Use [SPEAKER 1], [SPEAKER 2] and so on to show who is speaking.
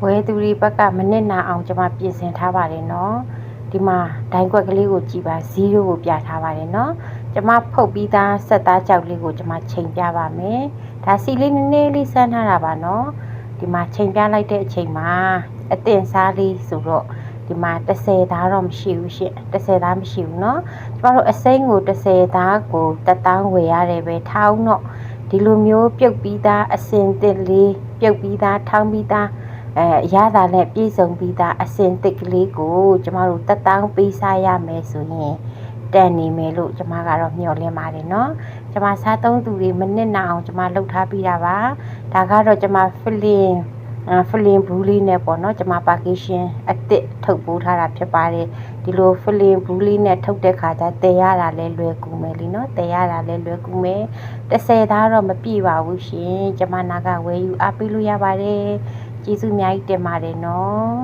[SPEAKER 1] ဝဲသူတွေဘက်ကမနစ်နာအောင်ကျွန်မပြင်ဆင်ထားပါတယ်နော်ဒီမှာဒိုင်းကွက်ကလေးကိုကြည့်ပါ0ကိုပြထားပါတယ်နော်ကျွန်မဖုတ်ပြီးသားဆက်သားကြောက်လေးကိုကျွန်မချိန်ပြပါမယ်ဒါစီလေးနည်းနည်းလေးစမ်းထားတာပါနော်ဒီမှာချိန်ပြလိုက်တဲ့အချိန်မှာအတင်စားလေးဆိုတော့ဒီမှာ30သားတော့မရှိဘူးရှင့်30သားမရှိဘူးเนาะကျမတို့အစိမ်းကို30သားကို1000ဝယ်ရတယ်ပဲထောင်းတော့ဒီလိုမျိုးပြုတ်ပြီးသားအစင်တစ်လေးပြုတ်ပြီးသားထောင်းပြီးသားရတာနဲ့ပြည့်စုံပြီးသားအစင်တစ်ကလေးကိုကျမတို့1000ပေးစားရမယ်ဆိုရင်တန်နေမယ်လို့ကျမကတော့မျှော်လင့်ပါတယ်เนาะကျမစားသုံးသူတွေမနစ်နာအောင်ကျမလှုပ်ထားပြီးတာပါဒါကတော့ကျမဖလင်ဘူးလေးနဲ့ပေါ့နော်ကျွန်မပါကေးရှင်းအစ်စ်ထုတ်ပိုးထားတာဖြစ်ပါတယ်ဒီလိုဖလင်ဘူးလေးနဲ့ထုတ်တဲ့ခါကျတည်ရတာလဲလွယ်ကူမယ်လीနော်တည်ရတာလဲလွယ်ကူမယ်30သားတော့မပြည့်ပါဘူးရှင်ကျွန်မနာကဝယ်ယူအားပေးလို့ရပါတယ်ကျေးဇူးအများကြီးတင်ပါတယ်နော်